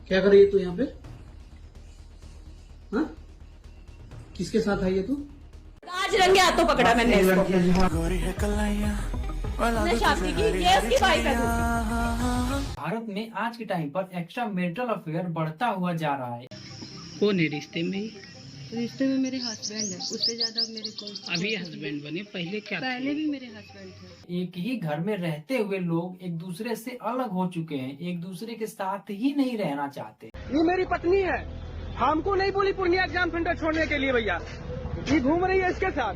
क्या कर रही है तू यहाँ पे? हाँ, किसके साथ आई है तू? आज रंगे हाथों पकड़ा मैंने इसको। उसने शादी की, ये उसकी वाइफ है। भारत में आज के टाइम पर एक्स्ट्रा मैरिटल अफेयर बढ़ता हुआ जा रहा है। कौन है रिश्ते में? रिश्ते में मेरे हस्बैंड है, उससे ज्यादा मेरे को अभी हस्बैंड बने, पहले क्या थे? पहले भी मेरे हस्बैंड थे। एक ही घर में रहते हुए लोग एक दूसरे से अलग हो चुके हैं, एक दूसरे के साथ ही नहीं रहना चाहते। ये मेरी पत्नी है, हमको नहीं बोली पूर्णिया एग्जाम सेंटर छोड़ने के लिए भैया, ये घूम रही है इसके साथ।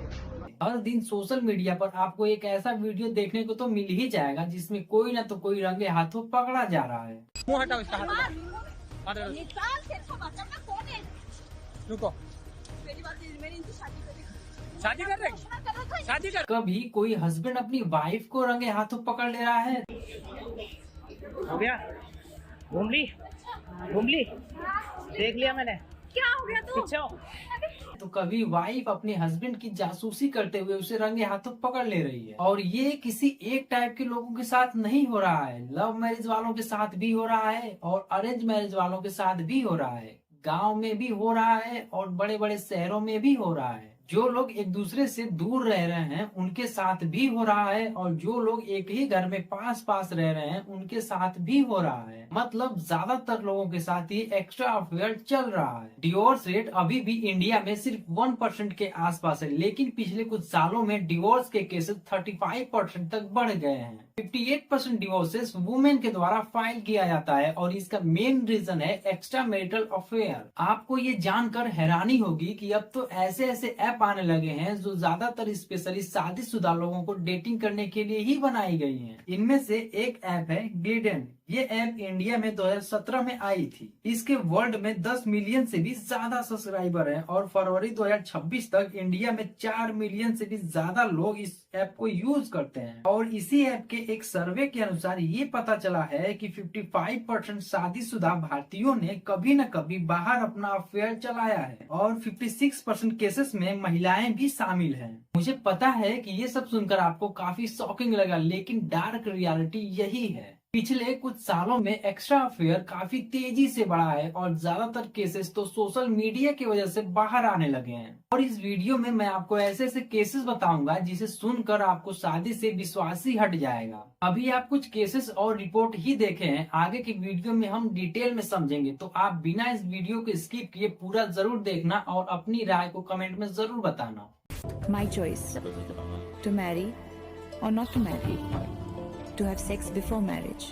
हर दिन सोशल मीडिया पर आपको एक ऐसा वीडियो देखने को तो मिल ही जाएगा जिसमें कोई ना तो कोई रंगे हाथों पकड़ा जा रहा है। मुँह हटाओ इसका, रुको, शादी कर रहे, शादी कर। कभी कोई हस्बैंड अपनी वाइफ को रंगे हाथों पकड़ ले रहा है, हो गया, घूम ली, देख लिया मैंने। क्या हो गया तू? पीछे हो। तो कभी वाइफ अपने हस्बैंड की जासूसी करते हुए उसे रंगे हाथों पकड़ ले रही है। और ये किसी एक टाइप के लोगों के साथ नहीं हो रहा है, लव मैरिज वालों के साथ भी हो रहा है और अरेंज मैरिज वालों के साथ भी हो रहा है, गांव में भी हो रहा है और बड़े बड़े शहरों में भी हो रहा है। जो लोग एक दूसरे से दूर रह रहे हैं उनके साथ भी हो रहा है और जो लोग एक ही घर में पास पास रह रहे हैं उनके साथ भी हो रहा है। मतलब ज्यादातर लोगों के साथ ही एक्स्ट्रा अफेयर चल रहा है। डिवोर्स रेट अभी भी इंडिया में सिर्फ 1% के आसपास है, लेकिन पिछले कुछ सालों में डिवोर्स के केसेस 35% तक बढ़ गए हैं। 58% डिवोर्सेस वुमेन के द्वारा फाइल किया जाता है और इसका मेन रीजन है एक्स्ट्रा मैरिटल अफेयर। आपको ये जानकर हैरानी होगी कि अब तो ऐसे ऐसे ऐप आने लगे हैं जो ज्यादातर स्पेशली शादीशुदा लोगों को डेटिंग करने के लिए ही बनाई गई हैं। इनमें से एक ऐप है ग्लिडन। ये ऐप इंडिया में 2017 में आई थी। इसके वर्ल्ड में 10 मिलियन से भी ज्यादा सब्सक्राइबर हैं और फरवरी 2026 तक इंडिया में 4 मिलियन से भी ज्यादा लोग इस ऐप को यूज करते हैं। और इसी ऐप के एक सर्वे के अनुसार ये पता चला है कि 55% शादीशुदा भारतीयों ने कभी न कभी बाहर अपना अफेयर चलाया है और 56% केसेस में महिलाएं भी शामिल हैं। मुझे पता है कि ये सब सुनकर आपको काफी शॉकिंग लगा, लेकिन डार्क रियलिटी यही है। पिछले कुछ सालों में एक्स्ट्रा अफेयर काफी तेजी से बढ़ा है और ज्यादातर केसेस तो सोशल मीडिया की वजह से बाहर आने लगे हैं। और इस वीडियो में मैं आपको ऐसे ऐसे केसेस बताऊंगा जिसे सुनकर आपको शादी से विश्वास ही हट जाएगा। अभी आप कुछ केसेस और रिपोर्ट ही देखे हैं, आगे की वीडियो में हम डिटेल में समझेंगे, तो आप बिना इस वीडियो को स्किप किए पूरा जरूर देखना और अपनी राय को कमेंट में जरूर बताना। My choice to marry or not to marry, to have sex before marriage,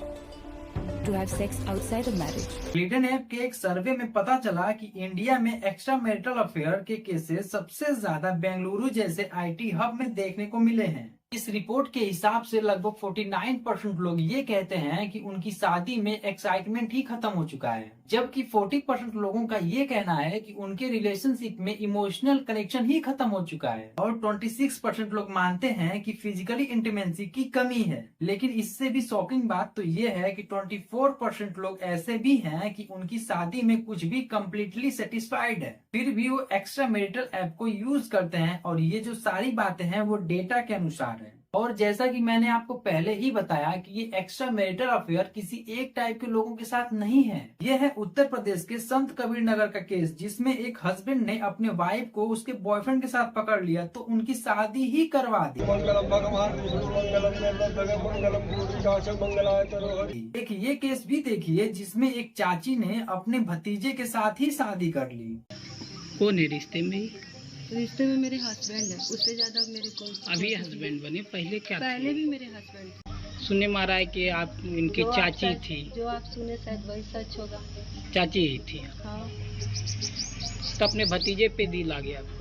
to have sex outside of marriage. Gleeden app के एक सर्वे में पता चला कि इंडिया में एक्स्ट्रा मैरिटल अफेयर के केसेस सबसे ज्यादा बेंगलुरु जैसे आईटी हब में देखने को मिले हैं। इस रिपोर्ट के हिसाब से लगभग 49% लोग ये कहते हैं कि उनकी शादी में एक्साइटमेंट ही खत्म हो चुका है, जबकि 40% लोगों का ये कहना है कि उनके रिलेशनशिप में इमोशनल कनेक्शन ही खत्म हो चुका है और 26% लोग मानते हैं कि फिजिकली इंटीमेसी की कमी है। लेकिन इससे भी शॉकिंग बात तो ये है कि 24% लोग ऐसे भी हैं कि उनकी शादी में कुछ भी कम्प्लीटली सेटिस्फाइड है, फिर भी वो एक्स्ट्रा मैरिटल ऐप को यूज करते हैं। और ये जो सारी बातें हैं वो डेटा के अनुसार है। और जैसा कि मैंने आपको पहले ही बताया कि ये एक्स्ट्रा मैरिटल अफेयर किसी एक टाइप के लोगों के साथ नहीं है। ये है उत्तर प्रदेश के संत कबीर नगर का केस, जिसमें एक हस्बैंड ने अपने वाइफ को उसके बॉयफ्रेंड के साथ पकड़ लिया तो उनकी शादी ही करवा दी। एक ये केस भी देखिए जिसमें एक चाची ने अपने भतीजे के साथ ही शादी कर ली। कौन है रिश्ते में? रिश्ते में मेरे हस्बैंड है, उससे ज्यादा मेरे को अभी हस्बैंड बने, पहले क्या थे? पहले भी मेरे हस्बैंड थे। सुनने में आ रहा है कि आप इनकी चाची थी। जो आप सुने शायद वही सच होगा। चाची ही थी। हाँ तो अपने भतीजे पे दिल आ गया आपका।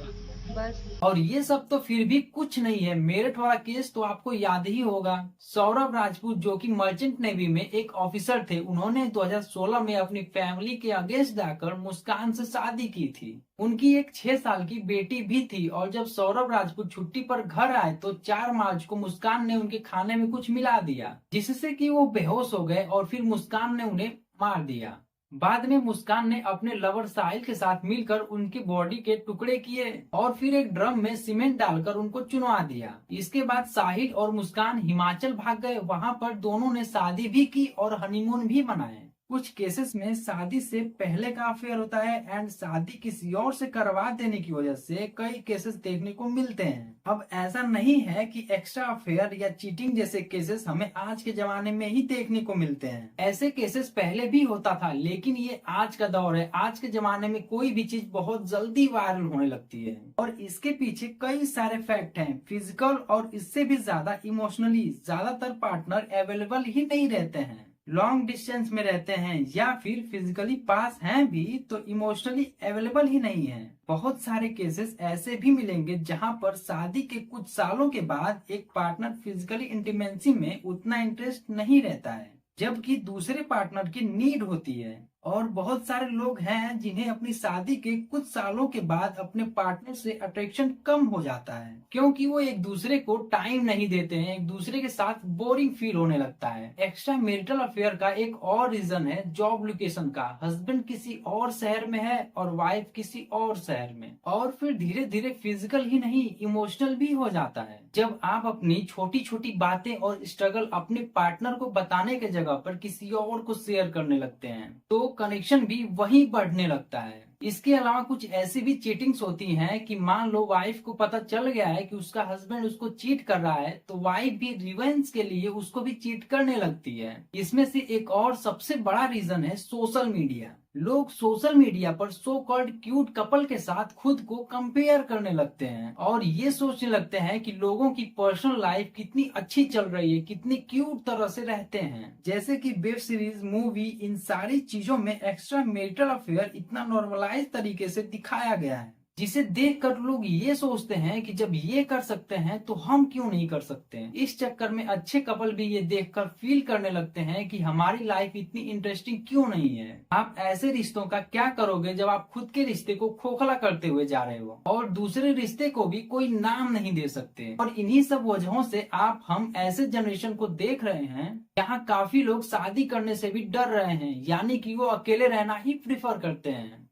बस। और ये सब तो फिर भी कुछ नहीं है। मेरठ वाला केस तो आपको याद ही होगा। सौरभ राजपूत जो कि मर्चेंट नेवी में एक ऑफिसर थे, उन्होंने 2016 में अपनी फैमिली के अगेंस्ट जाकर मुस्कान से शादी की थी। उनकी एक 6 साल की बेटी भी थी और जब सौरभ राजपूत छुट्टी पर घर आए तो 4 मार्च को मुस्कान ने उनके खाने में कुछ मिला दिया, जिससे कि वो बेहोश हो गए और फिर मुस्कान ने उन्हें मार दिया। बाद में मुस्कान ने अपने लवर साहिल के साथ मिलकर उनकी बॉडी के टुकड़े किए और फिर एक ड्रम में सीमेंट डालकर उनको चुनवा दिया। इसके बाद साहिल और मुस्कान हिमाचल भाग गए। वहां पर दोनों ने शादी भी की और हनीमून भी मनाए। कुछ केसेस में शादी से पहले का अफेयर होता है एंड शादी किसी और से करवा देने की वजह से कई केसेस देखने को मिलते हैं। अब ऐसा नहीं है कि एक्स्ट्रा अफेयर या चीटिंग जैसे केसेस हमें आज के जमाने में ही देखने को मिलते हैं। ऐसे केसेस पहले भी होता था, लेकिन ये आज का दौर है। आज के जमाने में कोई भी चीज बहुत जल्दी वायरल होने लगती है और इसके पीछे कई सारे फैक्ट हैं। फिजिकल और इससे भी ज्यादा इमोशनली ज्यादातर पार्टनर अवेलेबल ही नहीं रहते हैं, लॉन्ग डिस्टेंस में रहते हैं या फिर फिजिकली पास हैं भी तो इमोशनली अवेलेबल ही नहीं है। बहुत सारे केसेस ऐसे भी मिलेंगे जहां पर शादी के कुछ सालों के बाद एक पार्टनर फिजिकली इंटीमेसी में उतना इंटरेस्ट नहीं रहता है, जबकि दूसरे पार्टनर की नीड होती है। और बहुत सारे लोग हैं जिन्हें अपनी शादी के कुछ सालों के बाद अपने पार्टनर से अट्रैक्शन कम हो जाता है, क्योंकि वो एक दूसरे को टाइम नहीं देते हैं, एक दूसरे के साथ बोरिंग फील होने लगता है। एक्स्ट्रा मैरिटल अफेयर का एक और रीजन है जॉब लोकेशन का। हस्बैंड किसी और शहर में है और वाइफ किसी और शहर में, और फिर धीरे धीरे फिजिकल ही नहीं इमोशनल भी हो जाता है। जब आप अपनी छोटी छोटी बातें और स्ट्रगल अपने पार्टनर को बताने के जगह पर किसी और को शेयर करने लगते हैं तो कनेक्शन भी वहीं बढ़ने लगता है। इसके अलावा कुछ ऐसी भी चीटिंग्स होती हैं कि मान लो वाइफ को पता चल गया है कि उसका हस्बैंड उसको चीट कर रहा है तो वाइफ भी रिवेंज के लिए उसको भी चीट करने लगती है। इसमें से एक और सबसे बड़ा रीजन है सोशल मीडिया। लोग सोशल मीडिया पर सो कॉल्ड क्यूट कपल के साथ खुद को कंपेयर करने लगते हैं और ये सोचने लगते हैं कि लोगों की पर्सनल लाइफ कितनी अच्छी चल रही है, कितनी क्यूट तरह से रहते हैं। जैसे कि वेब सीरीज, मूवी, इन सारी चीजों में एक्स्ट्रा मैरिटल अफेयर इतना नॉर्मलाइज तरीके से दिखाया गया है, जिसे देखकर लोग ये सोचते हैं कि जब ये कर सकते हैं तो हम क्यों नहीं कर सकते हैं। इस चक्कर में अच्छे कपल भी ये देखकर फील करने लगते हैं कि हमारी लाइफ इतनी इंटरेस्टिंग क्यों नहीं है। आप ऐसे रिश्तों का क्या करोगे जब आप खुद के रिश्ते को खोखला करते हुए जा रहे हो और दूसरे रिश्ते को भी कोई नाम नहीं दे सकते। और इन्हीं सब वजहों से हम ऐसे जनरेशन को देख रहे हैं जहाँ काफी लोग शादी करने से भी डर रहे हैं, यानी कि वो अकेले रहना ही प्रिफर करते हैं।